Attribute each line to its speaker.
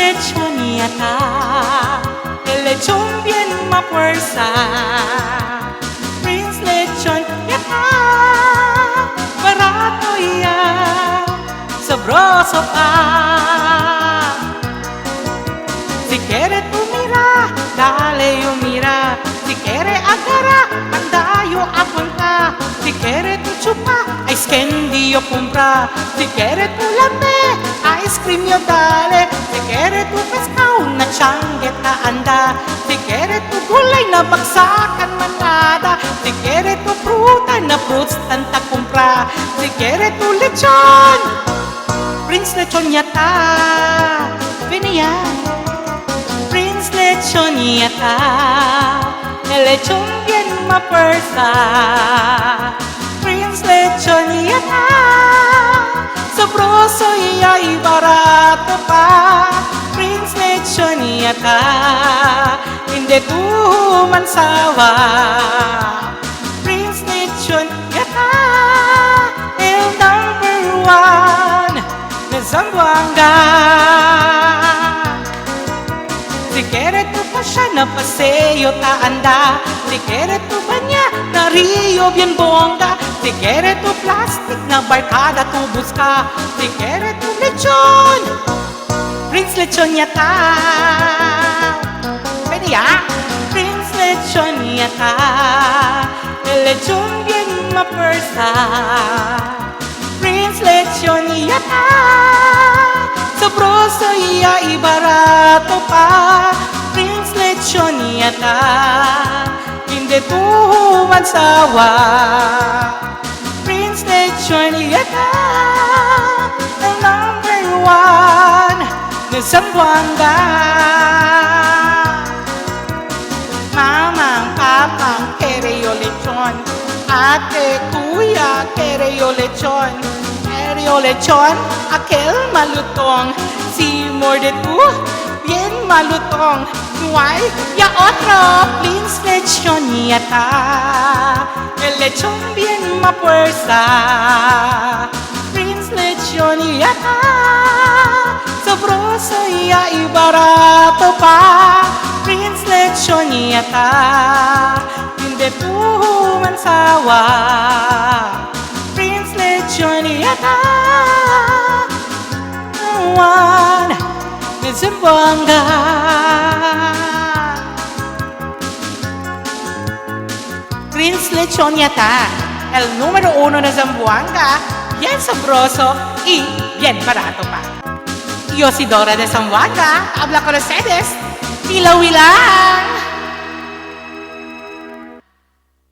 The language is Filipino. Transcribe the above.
Speaker 1: lechon yata, el lechon bien mafuerza. Prince lechon yata, barato ya, sabroso pa. Si quiere tú mira, dale yo mira. Si quiere agarra, anda yo apunta. Si quiere tú chupa, ice candy yo compra. Si quiere tú lame, ice cream yo dale. Si quiere tú pescao na changueta anda. Si quiere tú gulay na bagsakan manada. Si quiere tú fruta na fruits tanta compra. Si quiere tú lechon, Prince lechon yata, venian. Prince lechon yata, el lechon bien mafuerza. Prince lechon yata, sabroso y barato pa. Prince lechon yata, hindi tu mansawa. Prince lechon yata, el number one na Zamboanga. Si quiere tu pasya na paseo ta anda. Si quiere tu banya na Rio bien bongga. Si quiere tu plastic na barkada tu busca. Si quiere tu lechon, Prince lechon yata. Pwede ya? Prince lechon yata, el lechon bien mafuerza. Prince lechon yata, sabroso y barato pa. Prince lechon yata, hindi tu mansawa. Prince lechon yata, the number one na Zamboanga. Mamang, papang, quiere yo lechon. Ate, kuya, quiere yo lechon. Quiero lechon, aquel malutong. Si morde tú, bien malutong. No hay ya otro. Prince lechon yata, el lechon bien mafuerza. Prince lechon yata, sabroso y barato pa. Prince lechon yata, hindi tu mansawa. Prince lechon yata, one na Zamboanga. Prince lechon yata, el número uno na Zamboanga, bien sabroso y bien barato pa. Yo si Dora de Zamboanga, habla con ustedes, Hilaw-hilaw.